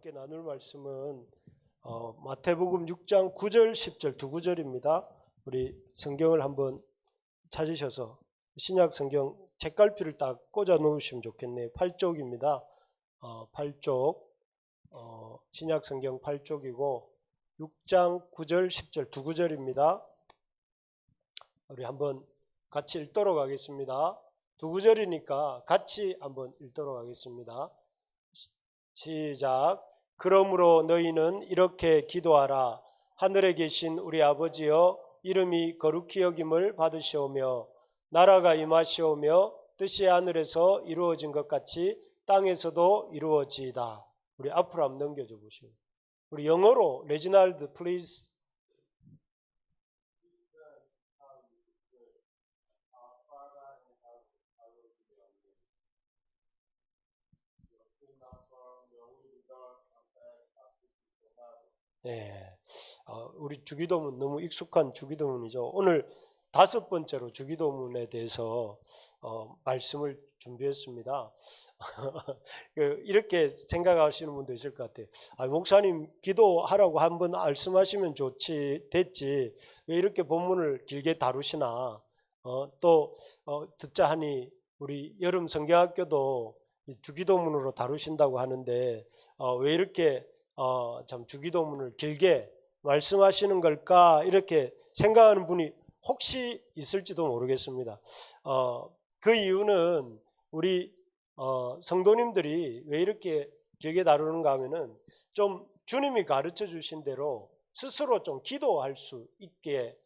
함께 나눌 말씀은 마태복음 6장 9절 10절 두 구절입니다. 우리 성경을 한번 찾으셔서 신약 성경 책갈피를 딱 꽂아 놓으시면 좋겠네요. 8쪽입니다. 8쪽 신약 성경 8쪽이고 6장 9절 10절 두 구절입니다. 우리 한번 같이 읽도록 하겠습니다. 두 구절이니까 같이 한번 읽도록 하겠습니다. 시작. 그러므로 너희는 이렇게 기도하라. 하늘에 계신 우리 아버지여, 이름이 거룩히 여김을 받으시오며 나라가 임하시오며 뜻이 하늘에서 이루어진 것 같이 땅에서도 이루어지이다. 우리 앞으로 한번 넘겨줘 보시오. 우리 영어로 레지날드 플리즈. 네, 우리 주기도문 너무 익숙한 주기도문이죠. 오늘 다섯 번째로 주기도문에 대해서 말씀을 준비했습니다. 이렇게 생각하시는 분도 있을 것 같아요. 목사님 기도하라고 한번 말씀하시면 됐지 왜 이렇게 본문을 길게 다루시나. 또 듣자 하니 우리 여름 성경학교도 주기도문으로 다루신다고 하는데 왜 이렇게 참 주기도문을 길게 말씀하시는 걸까 이렇게 생각하는 분이 혹시 있을지도 모르겠습니다. 그 이유는 우리 성도님들이 왜 이렇게 길게 다루는가 하면은 좀 주님이 가르쳐 주신 대로 스스로 좀 기도할 수 있게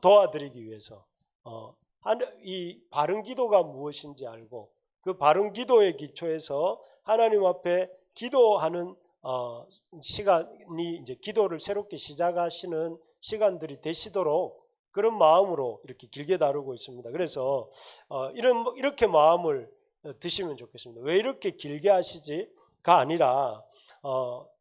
도와드리기 위해서 이 바른 기도가 무엇인지 알고 그 바른 기도의 기초에서 하나님 앞에 기도하는 시간이 이제 기도를 새롭게 시작하시는 시간들이 되시도록 그런 마음으로 이렇게 길게 다루고 있습니다. 그래서 이렇게 마음을 드시면 좋겠습니다. 왜 이렇게 길게 하시지가 아니라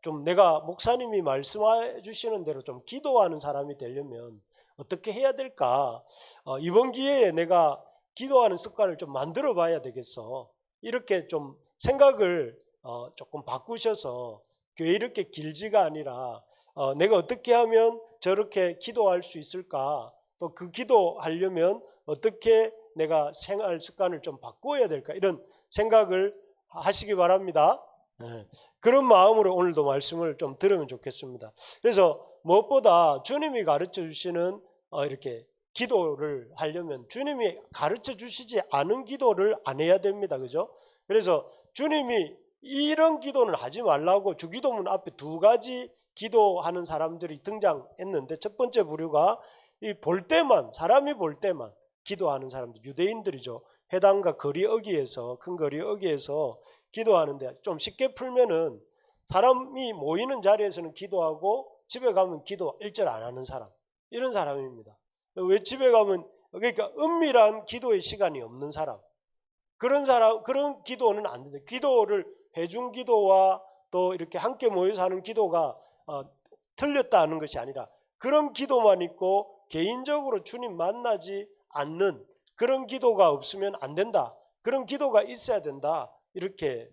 좀 내가 목사님이 말씀해 주시는 대로 좀 기도하는 사람이 되려면 어떻게 해야 될까? 이번 기회에 내가 기도하는 습관을 좀 만들어 봐야 되겠어. 이렇게 좀 생각을 조금 바꾸셔서 교회 이렇게 길지가 아니라 내가 어떻게 하면 저렇게 기도할 수 있을까? 또 그 기도하려면 어떻게 내가 생활 습관을 좀 바꿔야 될까? 이런 생각을 하시기 바랍니다. 그런 마음으로 오늘도 말씀을 좀 들으면 좋겠습니다. 그래서 무엇보다 주님이 가르쳐 주시는 이렇게 기도를 하려면 주님이 가르쳐 주시지 않은 기도를 안 해야 됩니다. 그죠? 그래서 주님이 이런 기도는 하지 말라고 주기도문 앞에 두 가지 기도하는 사람들이 등장했는데 첫 번째 부류가 사람이 볼 때만 기도하는 사람들, 유대인들이죠. 회당과 거리 어귀에서, 큰 거리 어귀에서 기도하는데 좀 쉽게 풀면은 사람이 모이는 자리에서는 기도하고 집에 가면 기도 일절 안 하는 사람, 이런 사람입니다. 왜 집에 가면, 그러니까 은밀한 기도의 시간이 없는 사람, 그런 기도는 안 된다. 기도를 회중 기도와 또 이렇게 함께 모여서 하는 기도가 틀렸다는 것이 아니라 그런 기도만 있고 개인적으로 주님 만나지 않는 그런 기도가 없으면 안 된다. 그런 기도가 있어야 된다. 이렇게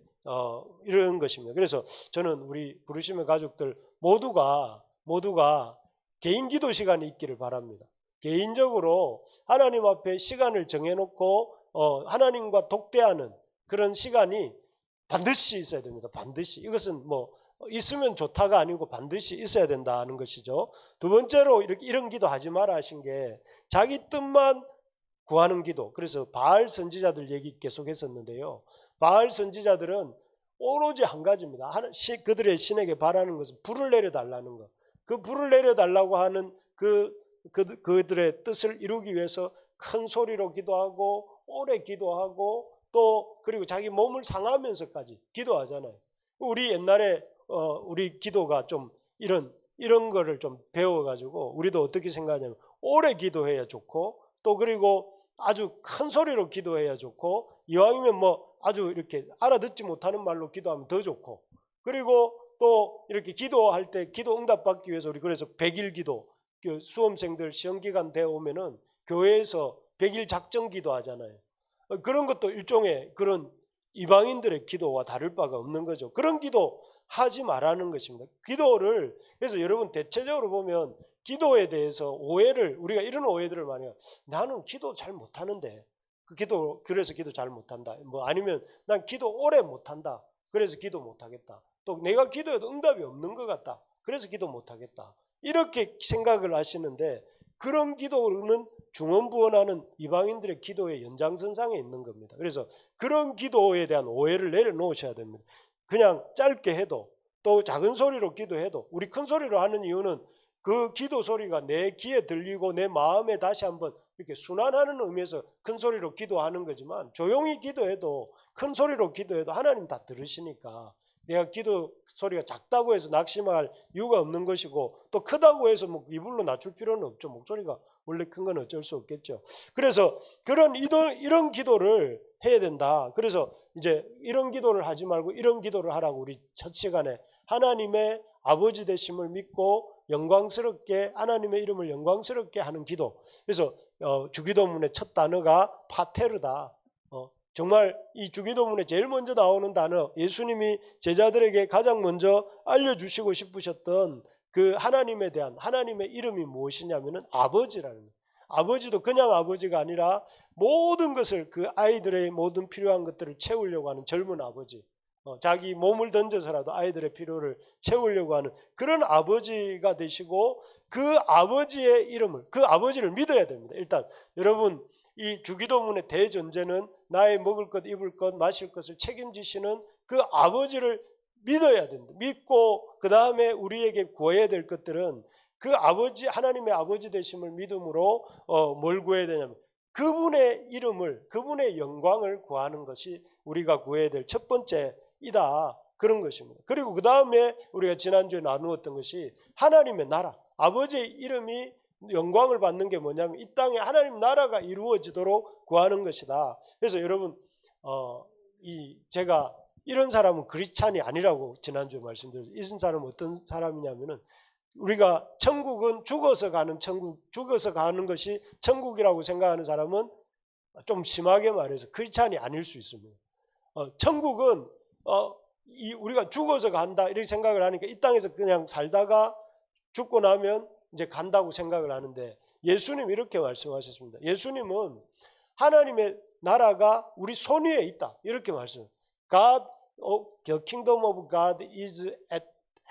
이런 것입니다. 그래서 저는 우리 부르심의 가족들 모두가 개인 기도 시간이 있기를 바랍니다. 개인적으로 하나님 앞에 시간을 정해놓고 하나님과 독대하는 그런 시간이 반드시 있어야 됩니다. 반드시. 이것은 뭐 있으면 좋다가 아니고 반드시 있어야 된다는 것이죠. 두 번째로 이런 기도 하지 마라 하신 게 자기 뜻만 구하는 기도. 그래서 바알 선지자들 얘기 계속했었는데요. 바알 선지자들은 오로지 한 가지입니다. 그들의 신에게 바라는 것은 불을 내려달라는 것. 그 불을 내려달라고 하는 그들의 뜻을 이루기 위해서 큰 소리로 기도하고 오래 기도하고 또 그리고 자기 몸을 상하면서까지 기도하잖아요. 우리 옛날에 우리 기도가 좀 이런 거를 좀 배워가지고 우리도 어떻게 생각하냐면 오래 기도해야 좋고 또 그리고 아주 큰 소리로 기도해야 좋고 이왕이면 뭐 아주 이렇게 알아듣지 못하는 말로 기도하면 더 좋고 그리고 또 이렇게 기도할 때 기도 응답 받기 위해서 우리 그래서 100일 기도 수험생들 시험 기간 되어 오면은 교회에서 100일 작정 기도하잖아요. 그런 것도 일종의 그런 이방인들의 기도와 다를 바가 없는 거죠. 그런 기도 하지 말라는 것입니다. 기도를 그래서 여러분 대체적으로 보면 기도에 대해서 오해를 우리가 이런 오해들을 많이 해요. 나는 기도 잘 못하는데 그래서 기도 잘 못한다. 뭐 아니면 난 기도 오래 못한다. 그래서 기도 못하겠다. 또 내가 기도해도 응답이 없는 것 같다. 그래서 기도 못하겠다. 이렇게 생각을 하시는데 그런 기도는 중언부언하는 이방인들의 기도의 연장선상에 있는 겁니다. 그래서 그런 기도에 대한 오해를 내려놓으셔야 됩니다. 그냥 짧게 해도 또 작은 소리로 기도해도 우리 큰 소리로 하는 이유는 그 기도 소리가 내 귀에 들리고 내 마음에 다시 한번 이렇게 순환하는 의미에서 큰 소리로 기도하는 거지만 조용히 기도해도 큰 소리로 기도해도 하나님 다 들으시니까 내가 기도 소리가 작다고 해서 낙심할 이유가 없는 것이고 또 크다고 해서 뭐 이불로 낮출 필요는 없죠. 목소리가 원래 큰 건 어쩔 수 없겠죠. 그래서 이런 기도를 해야 된다. 그래서 이제 이런 기도를 하지 말고 이런 기도를 하라고 우리 첫 시간에 하나님의 아버지 되심을 믿고 영광스럽게 하나님의 이름을 영광스럽게 하는 기도. 그래서 주기도문의 첫 단어가 파테르다. 정말 이 주기도문에 제일 먼저 나오는 단어 예수님이 제자들에게 가장 먼저 알려주시고 싶으셨던 그 하나님에 대한 하나님의 이름이 무엇이냐면은 아버지라는 거예요. 아버지도 그냥 아버지가 아니라 모든 것을 그 아이들의 모든 필요한 것들을 채우려고 하는 젊은 아버지, 자기 몸을 던져서라도 아이들의 필요를 채우려고 하는 그런 아버지가 되시고 그 아버지의 이름을 그 아버지를 믿어야 됩니다. 일단 여러분 이 주기도문의 대전제는 나의 먹을 것, 입을 것, 마실 것을 책임지시는 그 아버지를 믿어야 됩니다. 믿고 그 다음에 우리에게 구해야 될 것들은 그 아버지 하나님의 아버지 되심을 믿음으로 뭘 구해야 되냐면 그분의 이름을 그분의 영광을 구하는 것이 우리가 구해야 될 첫 번째이다. 그런 것입니다. 그리고 그 다음에 우리가 지난주에 나누었던 것이 하나님의 나라 아버지의 이름이 영광을 받는 게 뭐냐면 이 땅에 하나님 나라가 이루어지도록 구하는 것이다. 그래서 여러분 제가 이런 사람은 크리스찬이 아니라고 지난주에 말씀드렸어요. 이런 사람은 어떤 사람이냐면은 우리가 천국은 죽어서 가는 천국, 죽어서 가는 것이 천국이라고 생각하는 사람은 좀 심하게 말해서 크리스찬이 아닐 수 있습니다. 천국은 우리가 죽어서 간다 이렇게 생각을 하니까 이 땅에서 그냥 살다가 죽고 나면 이제 간다고 생각을 하는데 예수님 이렇게 말씀하셨습니다. 예수님은 하나님의 나라가 우리 손 위에 있다 이렇게 말씀합니다. The kingdom of God is at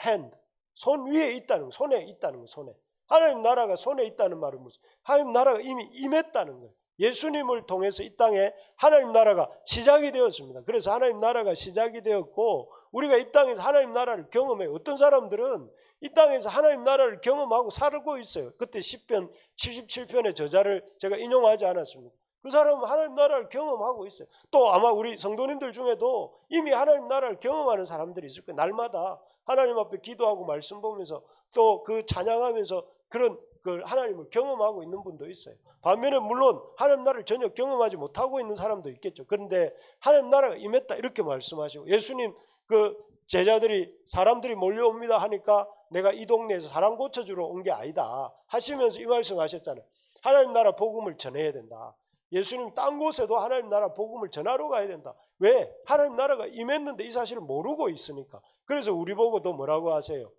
hand. 손 위에 있다는 거, 손에 있다는 거, 손에. 하나님 나라가 손에 있다는 말은 무슨? 하나님 나라가 이미 임했다는 거예요. 예수님을 통해서 이 땅에 하나님 나라가 시작이 되었습니다. 그래서 하나님 나라가 시작이 되었고 우리가 이 땅에서 하나님 나라를 경험해요. 어떤 사람들은 이 땅에서 하나님 나라를 경험하고 살고 있어요. 그때 시편 77편의 저자를 제가 인용하지 않았습니다. 그 사람은 하나님 나라를 경험하고 있어요. 또 아마 우리 성도님들 중에도 이미 하나님 나라를 경험하는 사람들이 있을 거예요. 날마다 하나님 앞에 기도하고 말씀 보면서 또 그 찬양하면서 그런 그 하나님을 경험하고 있는 분도 있어요. 반면에 물론 하나님 나라를 전혀 경험하지 못하고 있는 사람도 있겠죠. 그런데 하나님 나라가 임했다 이렇게 말씀하시고 예수님 그 제자들이 사람들이 몰려옵니다 하니까 내가 이 동네에서 사람 고쳐주러 온 게 아니다 하시면서 이 말씀하셨잖아요. 하나님 나라 복음을 전해야 된다. 예수님 딴 곳에도 하나님 나라 복음을 전하러 가야 된다. 왜? 하나님 나라가 임했는데 이 사실을 모르고 있으니까. 그래서 우리 보고도 뭐라고 하세요?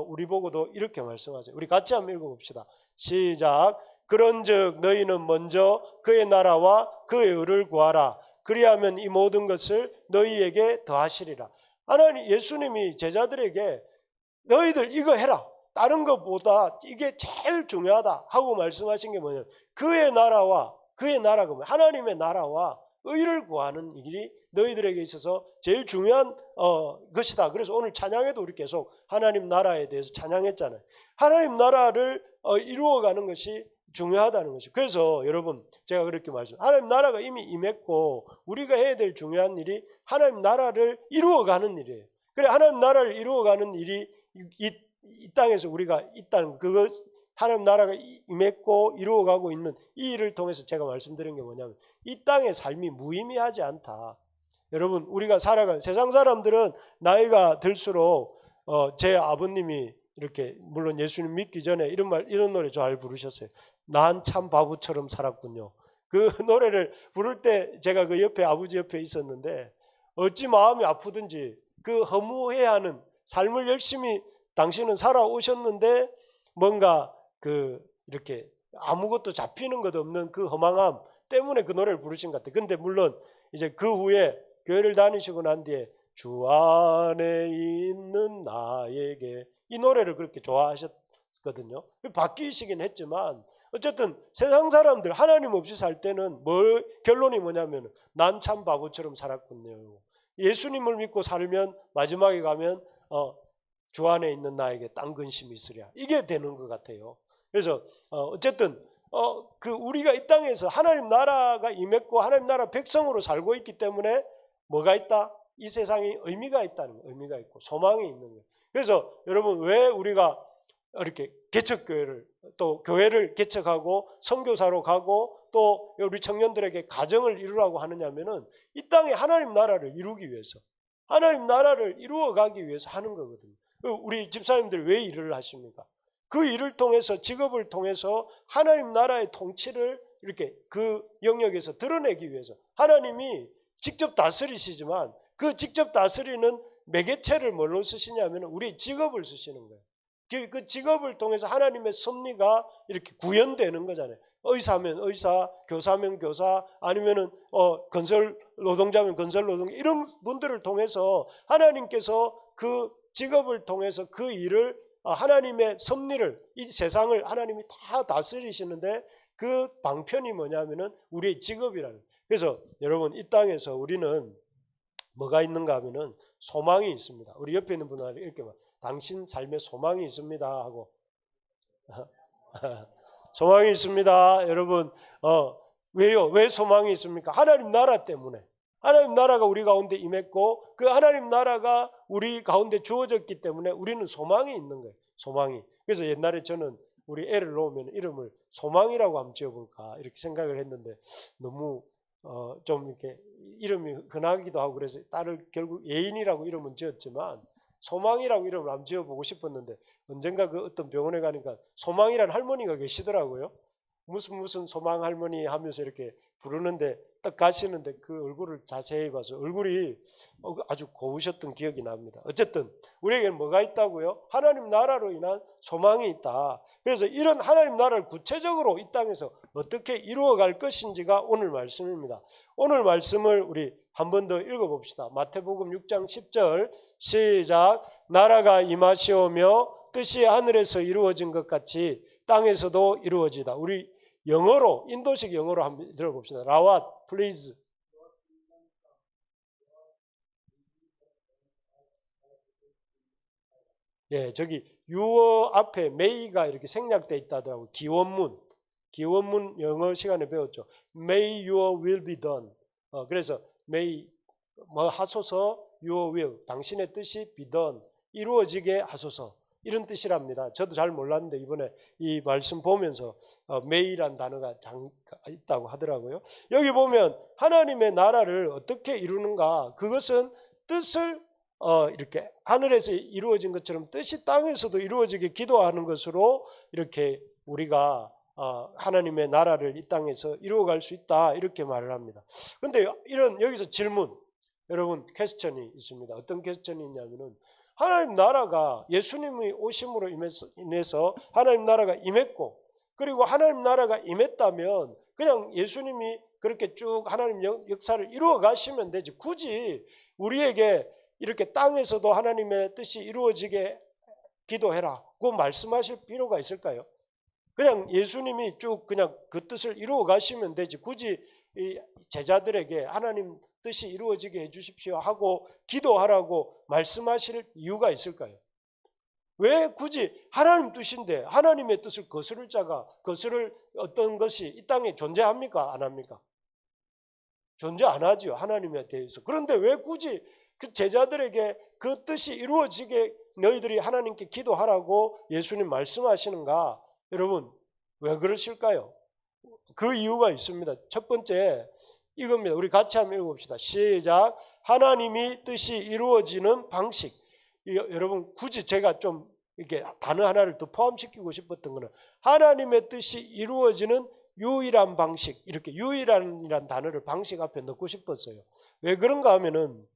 우리 보고도 이렇게 말씀하세요. 우리 같이 한번 읽어봅시다. 시작. 그런즉 너희는 먼저 그의 나라와 그의 의를 구하라. 그리하면 이 모든 것을 너희에게 더하시리라. 하나님 예수님이 제자들에게 너희들 이거 해라. 다른 것보다 이게 제일 중요하다 하고 말씀하신 게 뭐냐면 그의 나라가 뭐예요? 하나님의 나라와 의를 구하는 일이 너희들에게 있어서 제일 중요한 것이다. 그래서 오늘 찬양에도 우리 계속 하나님 나라에 대해서 찬양했잖아요. 하나님 나라를 이루어가는 것이 중요하다는 것이죠. 그래서 여러분 제가 그렇게 하나님 나라가 이미 임했고 우리가 해야 될 중요한 일이 하나님 나라를 이루어가는 일이에요. 그래 하나님 나라를 이루어가는 일이 이 땅에서 우리가 있다는 그것 하나님 나라가 임했고 이루어가고 있는 이 일을 통해서 제가 말씀드린 게 뭐냐면 이 땅의 삶이 무의미하지 않다. 여러분 우리가 살아가는 세상 사람들은 나이가 들수록 제 아버님이 이렇게 물론 예수님 믿기 전에 이런 노래 잘 부르셨어요. 난 참 바보처럼 살았군요. 그 노래를 부를 때 제가 그 옆에 아버지 옆에 있었는데 어찌 마음이 아프든지 그 허무해하는 삶을 열심히 당신은 살아오셨는데 뭔가 이렇게 아무것도 잡히는 것 없는 그 허망함 때문에 그 노래를 부르신 것 같아요. 근데 물론 이제 그 후에 교회를 다니시고 난 뒤에 주 안에 있는 나에게 이 노래를 그렇게 좋아하셨거든요. 바뀌시긴 했지만 어쨌든 세상 사람들 하나님 없이 살 때는 결론이 뭐냐면 난 참 바보처럼 살았군요. 예수님을 믿고 살면 마지막에 가면 주 안에 있는 나에게 딴 근심이 있으랴. 이게 되는 것 같아요. 그래서 어쨌든 우리가 이 땅에서 하나님 나라가 임했고 하나님 나라 백성으로 살고 있기 때문에 뭐가 있다? 이 세상에 의미가 있다는 거예요. 의미가 있고 소망이 있는 거예요. 그래서 여러분 왜 우리가 이렇게 개척교회를 또 교회를 개척하고 선교사로 가고 또 우리 청년들에게 가정을 이루라고 하느냐면은 이 땅에 하나님 나라를 이루기 위해서 하나님 나라를 이루어가기 위해서 하는 거거든요. 우리 집사님들 왜 일을 하십니까? 그 일을 통해서 직업을 통해서 하나님 나라의 통치를 이렇게 그 영역에서 드러내기 위해서 하나님이 직접 다스리시지만 그 직접 다스리는 매개체를 뭘로 쓰시냐면 우리 직업을 쓰시는 거예요. 그 직업을 통해서 하나님의 섭리가 이렇게 구현되는 거잖아요. 의사면 의사, 교사면 교사, 아니면은 건설 노동자면 건설 노동자, 이런 분들을 통해서 하나님께서 그 직업을 통해서 그 일을 하나님의 섭리를 이 세상을 하나님이 다 다스리시는데 그 방편이 뭐냐면은 우리의 직업이라는. 그래서 여러분 이 땅에서 우리는 뭐가 있는가 하면은 소망이 있습니다. 우리 옆에 있는 분한테 이렇게 말, 당신 삶에 소망이 있습니다 하고 소망이 있습니다. 여러분 왜요? 왜 소망이 있습니까? 하나님 나라 때문에. 하나님 나라가 우리 가운데 임했고 그 하나님 나라가 우리 가운데 주어졌기 때문에 우리는 소망이 있는 거예요. 소망이. 그래서 옛날에 저는 우리 애를 놓으면 이름을 소망이라고 한번 지어볼까 이렇게 생각을 했는데 너무 좀 이렇게 이름이 흔하기도 하고 그래서 딸을 결국 예인이라고 이름은 지었지만 소망이라고 이름을 한번 지어보고 싶었는데 언젠가 그 어떤 병원에 가니까 소망이라는 할머니가 계시더라고요. 무슨 소망 할머니 하면서 이렇게 부르는데 딱 가시는데 그 얼굴을 자세히 봐서 얼굴이 아주 고우셨던 기억이 납니다. 어쨌든 우리에게는 뭐가 있다고요? 하나님 나라로 인한 소망이 있다. 그래서 이런 하나님 나라를 구체적으로 이 땅에서 어떻게 이루어갈 것인지가 오늘 말씀입니다. 오늘 말씀을 우리 한 번 더 읽어봅시다. 마태복음 6장 10절 시작. 나라가 임하시오며 뜻이 하늘에서 이루어진 것 같이 땅에서도 이루어지다. 우리 영어로 인도식 영어로 한번 들어봅시다. 라왓 please. 예, 저기 유어 앞에 may가 이렇게 생략돼 있다더라고. 기원문 영어 시간에 배웠죠. May your will be done. 그래서 may 뭐 하소서 your will 당신의 뜻이 be done 이루어지게 하소서. 이런 뜻이랍니다. 저도 잘 몰랐는데 이번에 이 말씀 보면서 may란 단어가 있다고 하더라고요. 여기 보면 하나님의 나라를 어떻게 이루는가? 그것은 뜻을 이렇게 하늘에서 이루어진 것처럼 뜻이 땅에서도 이루어지게 기도하는 것으로 이렇게 우리가 하나님의 나라를 이 땅에서 이루어갈 수 있다 이렇게 말을 합니다. 그런데 이런 여기서 질문, 여러분 퀘스천이 있습니다. 어떤 퀘스천이 있냐면은 하나님 나라가 예수님의 오심으로 인해서 하나님 나라가 임했고 그리고 하나님 나라가 임했다면 그냥 예수님이 그렇게 쭉 하나님 역사를 이루어 가시면 되지 굳이 우리에게 이렇게 땅에서도 하나님의 뜻이 이루어지게 기도해라고 말씀하실 필요가 있을까요? 그냥 예수님이 쭉 그냥 그 뜻을 이루어 가시면 되지 굳이 이 제자들에게 하나님 뜻이 이루어지게 해주십시오 하고 기도하라고 말씀하실 이유가 있을까요? 왜 굳이 하나님 뜻인데 하나님의 뜻을 거스를 자가 거스를 어떤 것이 이 땅에 존재합니까? 안 합니까? 존재 안 하죠. 하나님에 대해서. 그런데 왜 굳이 그 제자들에게 그 뜻이 이루어지게 너희들이 하나님께 기도하라고 예수님 말씀하시는가? 여러분 왜 그러실까요? 그 이유가 있습니다. 첫 번째 이겁니다. 우리 같이 한번 읽어봅시다. 시작. 하나님이 뜻이 이루어지는 방식. 여러분 굳이 제가 좀 이렇게 단어 하나를 더 포함시키고 싶었던 것은 하나님의 뜻이 이루어지는 유일한 방식. 이렇게 유일한이라는 단어를 방식 앞에 넣고 싶었어요. 왜 그런가 하면은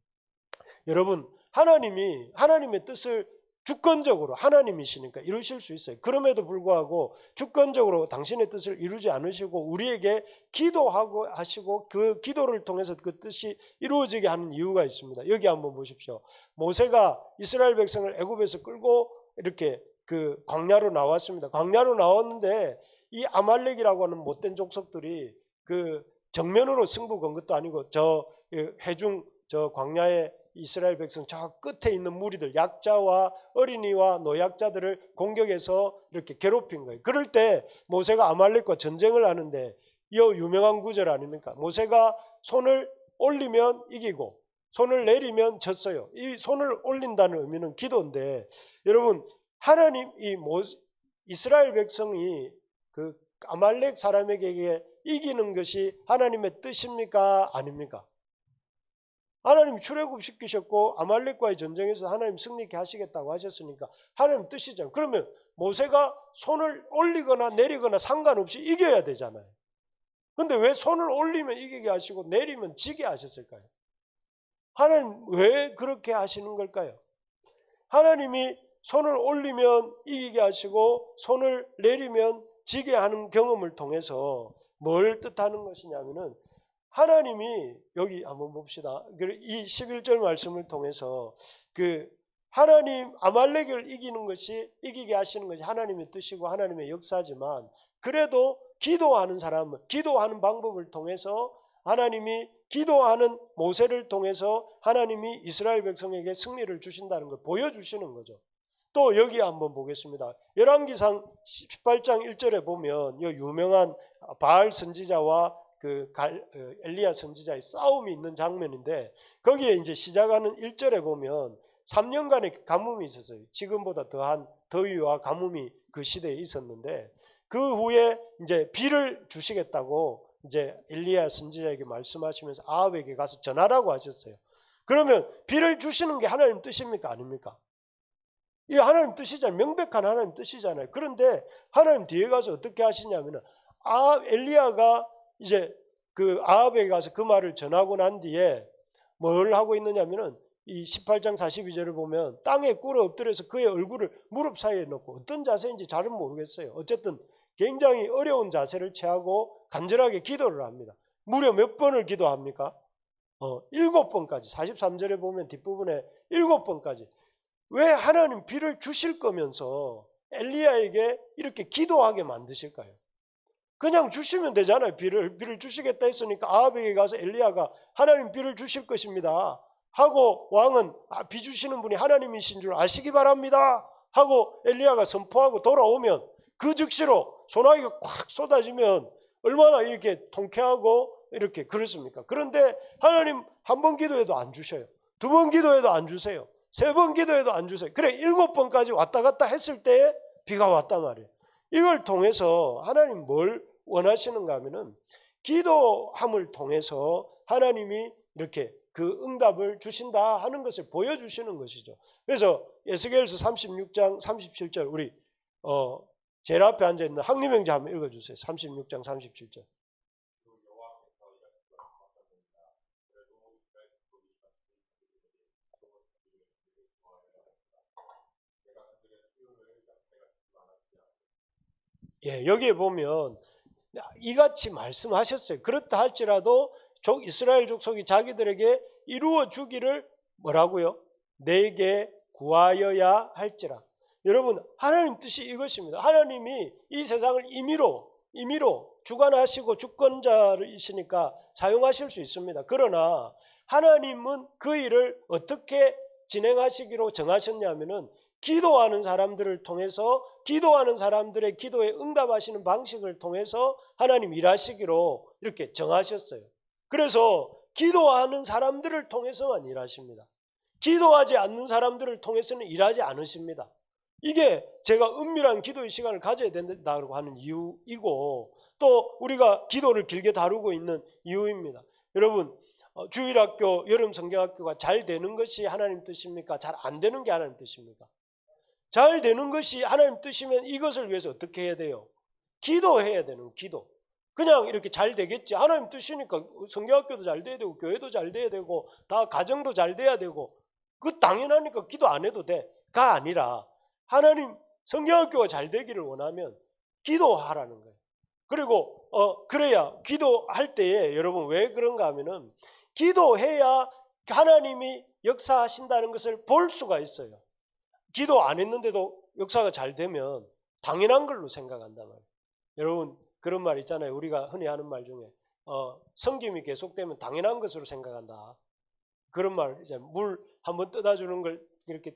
여러분 하나님이 하나님의 뜻을 주권적으로 하나님이시니까 이루실 수 있어요. 그럼에도 불구하고 주권적으로 당신의 뜻을 이루지 않으시고 우리에게 기도하고 하시고 그 기도를 통해서 그 뜻이 이루어지게 하는 이유가 있습니다. 여기 한번 보십시오. 모세가 이스라엘 백성을 애굽에서 끌고 이렇게 그 광야로 나왔습니다. 광야로 나왔는데 이 아말렉이라고 하는 못된 족속들이 그 정면으로 승부 건 것도 아니고 저 회중 저 광야에 이스라엘 백성 저 끝에 있는 무리들 약자와 어린이와 노약자들을 공격해서 이렇게 괴롭힌 거예요. 그럴 때 모세가 아말렉과 전쟁을 하는데 이 유명한 구절 아닙니까? 모세가 손을 올리면 이기고 손을 내리면 졌어요. 이 손을 올린다는 의미는 기도인데 여러분 하나님 이스라엘 백성이 그 아말렉 사람에게 이기는 것이 하나님의 뜻입니까? 아닙니까? 하나님 출애굽시키셨고 아말렉과의 전쟁에서 하나님 승리케 하시겠다고 하셨으니까 하나님 뜻이잖아요. 그러면 모세가 손을 올리거나 내리거나 상관없이 이겨야 되잖아요. 그런데 왜 손을 올리면 이기게 하시고 내리면 지게 하셨을까요? 하나님 왜 그렇게 하시는 걸까요? 하나님이 손을 올리면 이기게 하시고 손을 내리면 지게 하는 경험을 통해서 뭘 뜻하는 것이냐면은 하나님이 여기 한번 봅시다. 이 11절 말씀을 통해서 그 하나님 아말렉을 이기게 하시는 것이 하나님의 뜻이고 하나님의 역사지만 그래도 기도하는 사람은 기도하는 방법을 통해서 하나님이 기도하는 모세를 통해서 하나님이 이스라엘 백성에게 승리를 주신다는 걸 보여주시는 거죠. 또 여기 한번 보겠습니다. 열왕기상 18장 1절에 보면 이 유명한 바알 선지자와 그 엘리야 선지자의 싸움이 있는 장면인데 거기에 이제 시작하는 1절에 보면 3년간의 가뭄이 있었어요. 지금보다 더한 더위와 가뭄이 그 시대에 있었는데 그 후에 이제 비를 주시겠다고 이제 엘리야 선지자에게 말씀하시면서 아합에게 가서 전하라고 하셨어요. 그러면 비를 주시는 게 하나님 뜻입니까? 아닙니까? 이게 하나님 뜻이잖아요. 명백한 하나님 뜻이잖아요. 그런데 하나님 뒤에 가서 어떻게 하시냐면은 엘리야가 이제 그 아합에게 가서 그 말을 전하고 난 뒤에 뭘 하고 있느냐면은 이 18장 42절을 보면 땅에 꿇어 엎드려서 그의 얼굴을 무릎 사이에 넣고 어떤 자세인지 잘은 모르겠어요. 어쨌든 굉장히 어려운 자세를 취하고 간절하게 기도를 합니다. 무려 몇 번을 기도합니까? 7번까지 43절에 보면 뒷부분에 7번까지 왜 하나님 비를 주실 거면서 엘리야에게 이렇게 기도하게 만드실까요? 그냥 주시면 되잖아요. 비를 주시겠다 했으니까 아합에게 가서 엘리야가 하나님 비를 주실 것입니다 하고 왕은 비 주시는 분이 하나님이신 줄 아시기 바랍니다 하고 엘리야가 선포하고 돌아오면 그 즉시로 소나기가 콱 쏟아지면 얼마나 이렇게 통쾌하고 이렇게 그렇습니까? 그런데 하나님 한 번 기도해도 안 주셔요. 2번 기도해도 안 주세요. 3번 기도해도 안 주세요. 그래 7번까지 왔다 갔다 했을 때에 비가 왔단 말이에요. 이걸 통해서 하나님 뭘 원하시는가 하면은 기도함을 통해서 하나님이 이렇게 그 응답을 주신다 하는 것을 보여주시는 것이죠. 그래서 에스겔서 36장 37절 우리 제일 앞에 앉아있는 학림형제 한번 읽어주세요. 36장 37절. 예, 여기에 보면 이같이 말씀하셨어요. 그렇다 할지라도 이스라엘 족속이 자기들에게 이루어 주기를 뭐라고요? 내게 구하여야 할지라. 여러분 하나님 뜻이 이것입니다. 하나님이 이 세상을 임의로 주관하시고 주권자이시니까 사용하실 수 있습니다. 그러나 하나님은 그 일을 어떻게 진행하시기로 정하셨냐면은 기도하는 사람들을 통해서 기도하는 사람들의 기도에 응답하시는 방식을 통해서 하나님 일하시기로 이렇게 정하셨어요. 그래서 기도하는 사람들을 통해서만 일하십니다. 기도하지 않는 사람들을 통해서는 일하지 않으십니다. 이게 제가 은밀한 기도의 시간을 가져야 된다고 하는 이유이고 또 우리가 기도를 길게 다루고 있는 이유입니다. 여러분 주일학교, 여름 성경학교가 잘 되는 것이 하나님 뜻입니까? 잘 안 되는 게 하나님 뜻입니까? 잘 되는 것이 하나님 뜻이면 이것을 위해서 어떻게 해야 돼요? 기도해야 되는 기도. 그냥 이렇게 잘 되겠지. 하나님 뜻이니까 성경학교도 잘 돼야 되고 교회도 잘 돼야 되고 다 가정도 잘 돼야 되고 그 당연하니까 기도 안 해도 돼가 아니라 하나님 성경학교가 잘 되기를 원하면 기도하라는 거예요. 그리고 그래야 기도할 때에 여러분 왜 그런가 하면은 기도해야 하나님이 역사하신다는 것을 볼 수가 있어요. 기도 안 했는데도 역사가 잘 되면 당연한 걸로 생각한단 말이에요. 여러분 그런 말 있잖아요. 우리가 흔히 하는 말 중에 섬김이 계속되면 당연한 것으로 생각한다. 그런 말 이제 물 한 번 떠다주는 걸 이렇게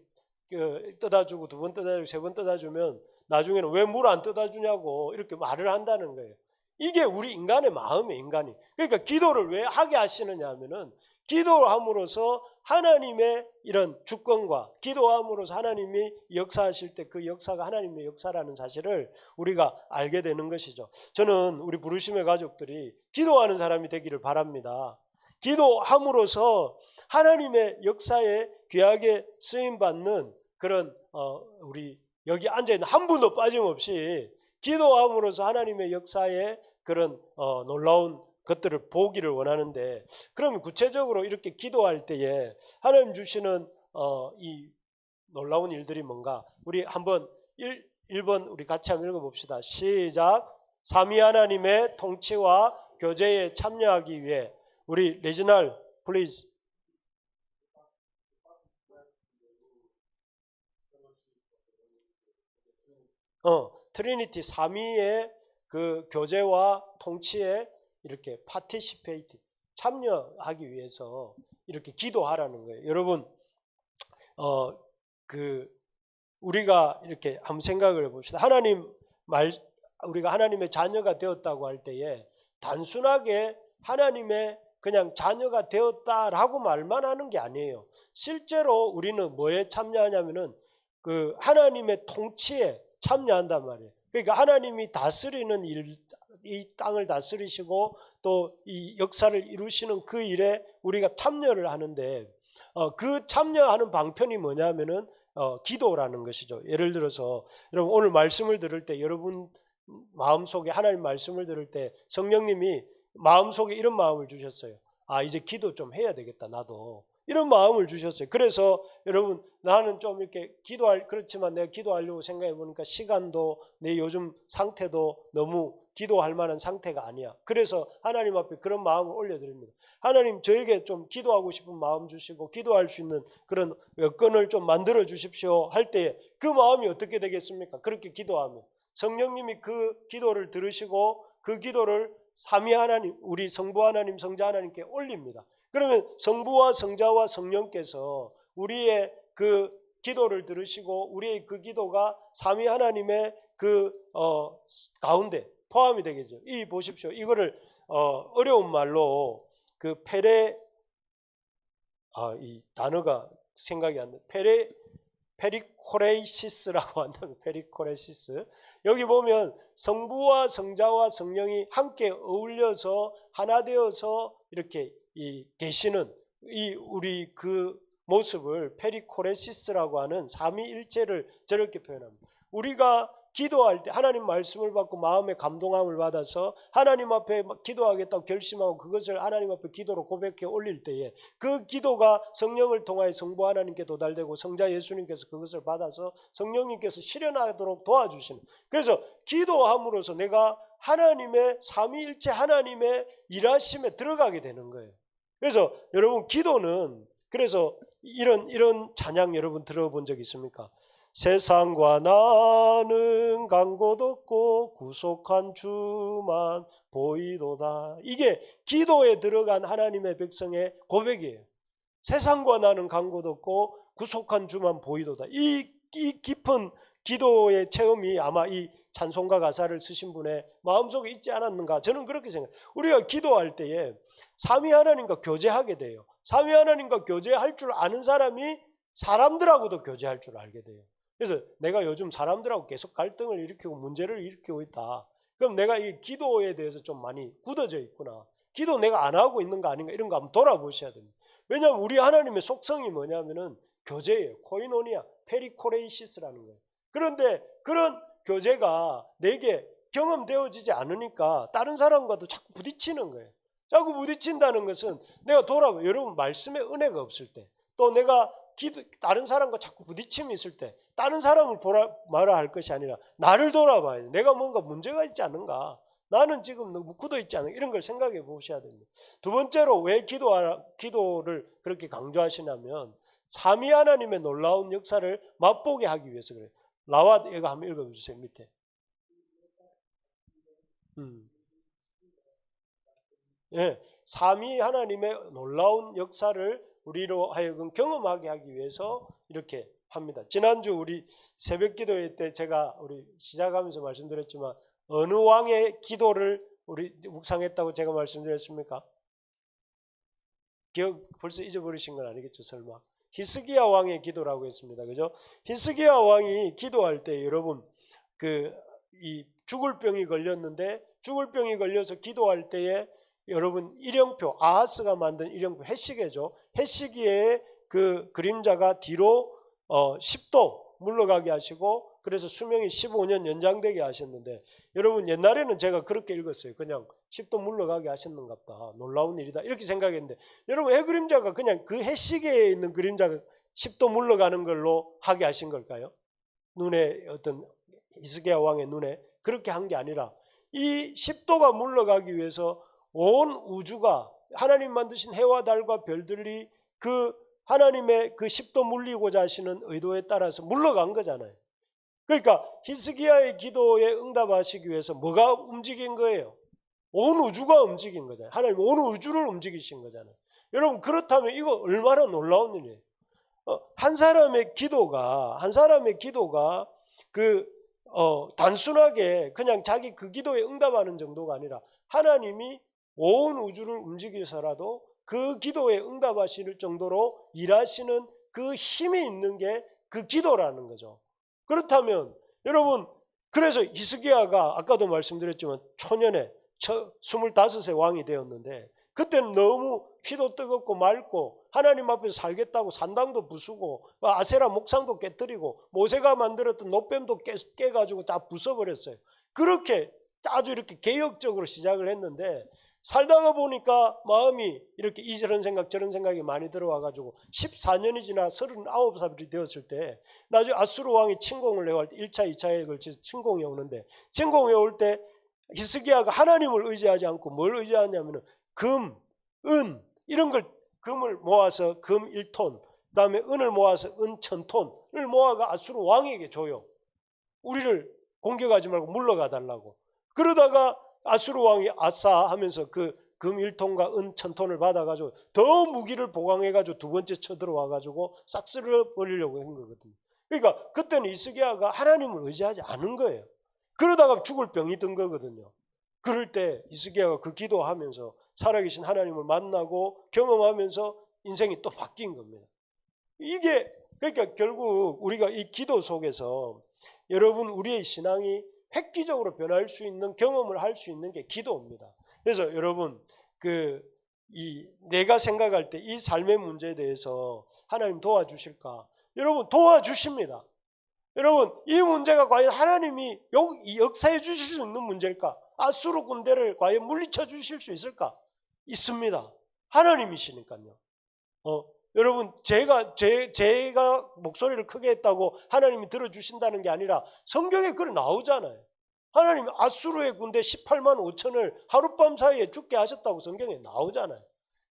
떠다주고 두 번 떠다주고 세 번 떠다주면 나중에는 왜 물 안 떠다주냐고 이렇게 말을 한다는 거예요. 이게 우리 인간의 마음이에요. 인간이. 그러니까 기도를 왜 하게 하시느냐 하면은 기도함으로써 하나님의 이런 주권과 기도함으로써 하나님이 역사하실 때 그 역사가 하나님의 역사라는 사실을 우리가 알게 되는 것이죠. 저는 우리 부르심의 가족들이 기도하는 사람이 되기를 바랍니다. 기도함으로써 하나님의 역사에 귀하게 쓰임받는 그런 우리 여기 앉아있는 한 분도 빠짐없이 기도함으로써 하나님의 역사에 그런 놀라운 것들을 보기를 원하는데, 그럼 구체적으로 이렇게 기도할 때에 하나님 주시는 이 놀라운 일들이 뭔가? 우리 한번 1번 우리 같이 한번 읽어봅시다. 시작. 삼위 하나님의 통치와 교제에 참여하기 위해 우리 레지널 플리즈. 트리니티 삼위의 그 교제와 통치에 이렇게 파티시페이트 참여하기 위해서 이렇게 기도하라는 거예요. 여러분 우리가 이렇게 한번 생각을 해봅시다. 우리가 하나님의 자녀가 되었다고 할 때에 단순하게 하나님의 그냥 자녀가 되었다라고 말만 하는 게 아니에요. 실제로 우리는 뭐에 참여하냐면은 그 하나님의 통치에 참여한단 말이에요. 그러니까 하나님이 다스리는 일, 이 땅을 다스리시고 또 이 역사를 이루시는 그 일에 우리가 참여를 하는데 그 참여하는 방편이 뭐냐면은 기도라는 것이죠. 예를 들어서 여러분 오늘 말씀을 들을 때 여러분 마음속에 하나님 말씀을 들을 때 성령님이 마음속에 이런 마음을 주셨어요. 아, 이제 기도 좀 해야 되겠다 나도. 이런 마음을 주셨어요. 그래서 여러분 나는 좀 이렇게 그렇지만 내가 기도하려고 생각해 보니까 시간도 내 요즘 상태도 너무 기도할 만한 상태가 아니야. 그래서 하나님 앞에 그런 마음을 올려드립니다. 하나님 저에게 좀 기도하고 싶은 마음 주시고 기도할 수 있는 그런 여건을 좀 만들어 주십시오 할 때 그 마음이 어떻게 되겠습니까? 그렇게 기도하면 성령님이 그 기도를 들으시고 그 기도를 삼위 하나님, 우리 성부 하나님, 성자 하나님께 올립니다. 그러면 성부와 성자와 성령께서 우리의 그 기도를 들으시고 우리의 그 기도가 삼위 하나님의 그 가운데 포함이 되겠죠. 이 보십시오. 이거를 어려운 말로 그 이 단어가 생각이 안 나. 페리코레이시스라고 한다면 페리코레시스. 여기 보면 성부와 성자와 성령이 함께 어울려서 하나 되어서 이렇게 계시는 이 우리 그 모습을 페리코레시스라고 하는 삼위일체를 저렇게 표현합니다. 우리가 기도할 때 하나님 말씀을 받고 마음의 감동함을 받아서 하나님 앞에 기도하겠다고 결심하고 그것을 하나님 앞에 기도로 고백해 올릴 때에 그 기도가 성령을 통하여 성부 하나님께 도달되고 성자 예수님께서 그것을 받아서 성령님께서 실현하도록 도와주시는, 그래서 기도함으로써 내가 하나님의 삼위일체 하나님의 일하심에 들어가게 되는 거예요. 그래서 여러분 기도는 그래서 이런 찬양 여러분 들어본 적 있습니까? 세상과 나는 간 곳 없고 구속한 주만 보이도다. 이게 기도에 들어간 하나님의 백성의 고백이에요. 세상과 나는 간 곳 없고 구속한 주만 보이도다. 이 깊은 기도의 체험이 아마 이 찬송가 가사를 쓰신 분의 마음속에 있지 않았는가, 저는 그렇게 생각해요. 우리가 기도할 때에 삼위 하나님과 교제하게 돼요. 삼위 하나님과 교제할 줄 아는 사람이 사람들하고도 교제할 줄 알게 돼요. 그래서 내가 요즘 사람들하고 계속 갈등을 일으키고 문제를 일으키고 있다. 그럼 내가 이 기도에 대해서 좀 많이 굳어져 있구나. 기도 내가 안 하고 있는 거 아닌가, 이런 거 한번 돌아보셔야 됩니다. 왜냐하면 우리 하나님의 속성이 뭐냐면은 교제예요. 코이노니아, 페리코레이시스라는 거예요. 그런데 그런 교제가 내게 경험되어지지 않으니까 다른 사람과도 자꾸 부딪히는 거예요. 자꾸 부딪힌다는 것은 내가 여러분 말씀에 은혜가 없을 때, 또 내가 다른 사람과 자꾸 부딪힘이 있을 때 다른 사람을 말아 할 것이 아니라 나를 돌아봐야 돼. 내가 뭔가 문제가 있지 않은가? 나는 지금 너무 굳어 있지 않은가? 이런 걸 생각해 보셔야 됩니다. 두 번째로 왜 기도를 그렇게 강조하시냐면 삼위 하나님의 놀라운 역사를 맛보게 하기 위해서 그래요. 라와 얘가 한번 읽어주세요. 밑에. 예, 삼위 하나님의 놀라운 역사를 우리로 하여금 경험하게 하기 위해서 이렇게 합니다. 지난주 우리 새벽 기도회 때 제가 우리 시작하면서 말씀드렸지만 어느 왕의 기도를 우리 묵상했다고 제가 말씀드렸습니까? 기억 벌써 잊어버리신 건 아니겠죠, 설마? 히스기야 왕의 기도라고 했습니다. 그죠? 히스기야 왕이 기도할 때 여러분 이 죽을 병이 걸렸는데 죽을 병이 걸려서 기도할 때에 여러분 일형표 아하스가 만든 일형표 해시계죠. 해시계의 그 그림자가 뒤로 10도 물러가게 하시고 그래서 수명이 15년 연장되게 하셨는데 여러분 옛날에는 제가 그렇게 읽었어요. 그냥 10도 물러가게 하셨는갑다. 놀라운 일이다. 이렇게 생각했는데 여러분 해그림자가 그냥 그 해시계에 있는 그림자가 10도 물러가는 걸로 하게 하신 걸까요? 눈에 어떤 히스기야 왕의 눈에 그렇게 한 게 아니라 이 10도가 물러가기 위해서 온 우주가 하나님 만드신 해와 달과 별들이 그 하나님의 그 10도 물리고자 하시는 의도에 따라서 물러간 거잖아요. 그러니까 히스기야의 기도에 응답하시기 위해서 뭐가 움직인 거예요? 온 우주가 움직인 거잖아요. 하나님 온 우주를 움직이신 거잖아요. 여러분 그렇다면 이거 얼마나 놀라운 일이에요. 한 사람의 기도가 단순하게 그냥 자기 그 기도에 응답하는 정도가 아니라 하나님이 온 우주를 움직여서라도 그 기도에 응답하실 정도로 일하시는 그 힘이 있는 게 그 기도라는 거죠. 그렇다면 여러분 그래서 히스기야가 아까도 말씀드렸지만 초년에 25세 왕이 되었는데 그때는 너무 피도 뜨겁고 맑고 하나님 앞에서 살겠다고 산당도 부수고 아세라 목상도 깨뜨리고 모세가 만들었던 놋뱀도 깨가지고 다 부숴버렸어요. 그렇게 아주 이렇게 개혁적으로 시작을 했는데 살다가 보니까 마음이 이렇게 이런 생각 저런 생각이 많이 들어와가지고 14년이 지나 39살이 되었을 때 나중에 아수르 왕이 침공을 해올 때 1차 2차에 걸쳐서 침공해 오는데 침공해 올 때 히스기야가 하나님을 의지하지 않고 뭘 의지하냐면 금, 은 이런 걸 금을 모아서 금 1톤 그다음에 은을 모아서 은 1000톤을 모아가 아수르 왕에게 줘요. 우리를 공격하지 말고 물러가 달라고. 그러다가 아수르 왕이 아싸 하면서 그 금 1톤과 은 1000톤을 받아가지고 더 무기를 보강해가지고 두 번째 쳐들어와가지고 싹 쓸어버리려고 한 거거든요. 그러니까 그때는 히스기야가 하나님을 의지하지 않은 거예요. 그러다가 죽을 병이 든 거거든요. 그럴 때 히스기야가 그 기도하면서 살아계신 하나님을 만나고 경험하면서 인생이 또 바뀐 겁니다. 이게 그러니까 결국 우리가 이 기도 속에서 여러분 우리의 신앙이 획기적으로 변할 수 있는 경험을 할 수 있는 게 기도입니다. 그래서 여러분 내가 생각할 때 이 삶의 문제에 대해서 하나님 도와주실까? 여러분 도와주십니다. 여러분 이 문제가 과연 하나님이 역사해 주실 수 있는 문제일까? 아수르 군대를 과연 물리쳐 주실 수 있을까? 있습니다. 하나님이시니까요. 여러분 제가 목소리를 크게 했다고 하나님이 들어주신다는 게 아니라 성경에 그래 나오잖아요. 하나님 아수르의 군대 18만 5천을 하룻밤 사이에 죽게 하셨다고 성경에 나오잖아요.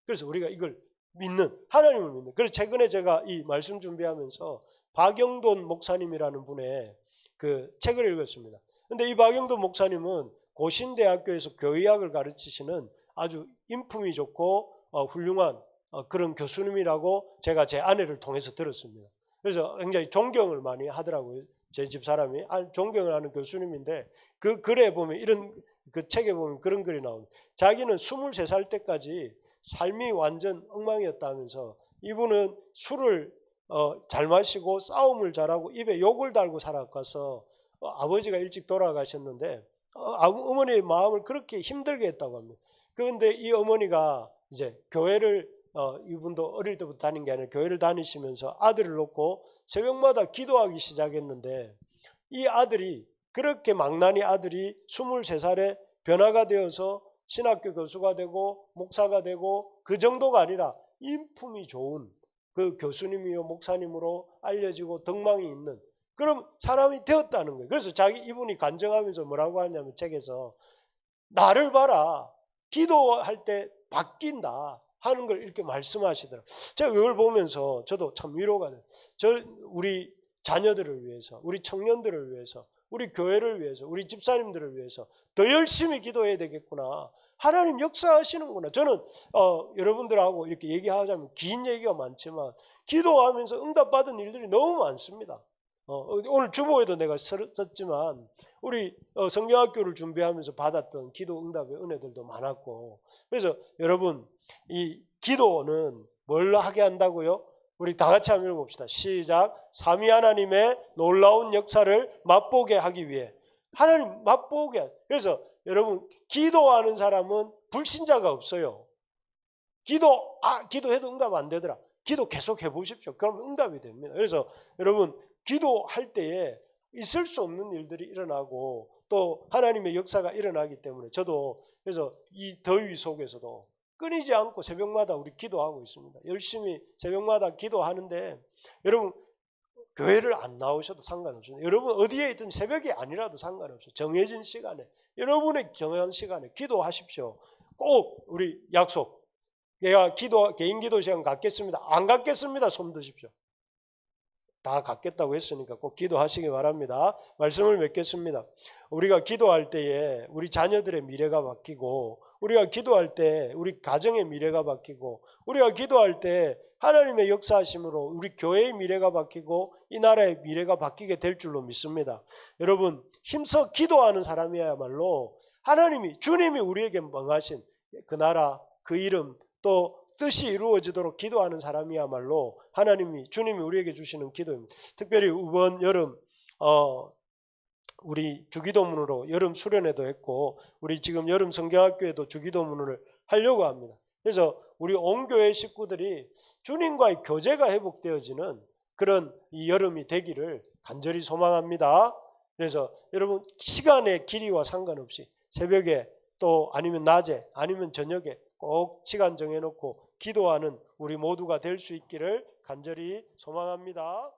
그래서 우리가 이걸 믿는 하나님을 믿는. 그래서 최근에 제가 이 말씀 준비하면서 박영돈 목사님이라는 분의 그 책을 읽었습니다. 근데 이 박영돈 목사님은 고신대학교에서 교의학을 가르치시는 아주 인품이 좋고 훌륭한 그런 교수님이라고 제가 제 아내를 통해서 들었습니다. 그래서 굉장히 존경을 많이 하더라고요. 제 집 사람이 존경을 하는 교수님인데 그 글에 보면 그 책에 보면 그런 글이 나옵니다. 자기는 23살 때까지 삶이 완전 엉망이었다면서 이분은 술을 잘 마시고 싸움을 잘하고 입에 욕을 달고 살아가서 아버지가 일찍 돌아가셨는데 어머니의 마음을 그렇게 힘들게 했다고 합니다. 그런데 이 어머니가 이제 교회를 이분도 어릴 때부터 다닌 게 아니라 교회를 다니시면서 아들을 놓고 새벽마다 기도하기 시작했는데 이 아들이 그렇게 망나니 아들이 23살에 변화가 되어서 신학교 교수가 되고 목사가 되고 그 정도가 아니라 인품이 좋은 그 교수님이요 목사님으로 알려지고 덕망이 있는 그런 사람이 되었다는 거예요. 그래서 이분이 간증하면서 뭐라고 하냐면 책에서 나를 봐라. 기도할 때 바뀐다 하는 걸 이렇게 말씀하시더라고요. 제가 이걸 보면서 저도 참 위로가 돼요. 우리 자녀들을 위해서, 우리 청년들을 위해서, 우리 교회를 위해서, 우리 집사님들을 위해서 더 열심히 기도해야 되겠구나. 하나님 역사하시는구나. 저는 여러분들하고 이렇게 얘기하자면 긴 얘기가 많지만 기도하면서 응답받은 일들이 너무 많습니다. 오늘 주보에도 내가 썼지만 우리 성경학교를 준비하면서 받았던 기도 응답의 은혜들도 많았고, 그래서 여러분 이 기도는 뭘 하게 한다고요? 우리 다 같이 한번 읽어봅시다. 시작. 삼위 하나님의 놀라운 역사를 맛보게 하기 위해. 하나님 맛보게. 그래서 여러분 기도하는 사람은 불신자가 없어요. 기도해도 응답 안 되더라. 기도 계속 해보십시오. 그럼 응답이 됩니다. 그래서 여러분 기도할 때에 있을 수 없는 일들이 일어나고 또 하나님의 역사가 일어나기 때문에 저도 그래서 이 더위 속에서도 끊이지 않고 새벽마다 우리 기도하고 있습니다. 열심히 새벽마다 기도하는데 여러분 교회를 안 나오셔도 상관없습니다. 여러분 어디에 있든 새벽이 아니라도 상관없어요. 정해진 시간에 여러분의 정한 시간에 기도하십시오. 꼭 우리 약속. 내가 개인 기도 시간 갖겠습니다. 안 갖겠습니다. 손 드십시오. 다 갖겠다고 했으니까 꼭 기도하시기 바랍니다. 말씀을 맺겠습니다. 우리가 기도할 때에 우리 자녀들의 미래가 바뀌고, 우리가 기도할 때 우리 가정의 미래가 바뀌고, 우리가 기도할 때 하나님의 역사하심으로 우리 교회의 미래가 바뀌고 이 나라의 미래가 바뀌게 될 줄로 믿습니다. 여러분 힘써 기도하는 사람이야말로 주님이 우리에게 명하신 그 나라, 그 이름 또 뜻이 이루어지도록 기도하는 사람이야말로 주님이 우리에게 주시는 기도입니다. 특별히 이번 여름 우리 주기도문으로 여름 수련회도 했고 우리 지금 여름 성경학교에도 주기도문을 하려고 합니다. 그래서 우리 온 교회 식구들이 주님과의 교제가 회복되어지는 그런 이 여름이 되기를 간절히 소망합니다. 그래서 여러분 시간의 길이와 상관없이 새벽에 또 아니면 낮에 아니면 저녁에 꼭 시간 정해놓고 기도하는 우리 모두가 될 수 있기를 간절히 소망합니다.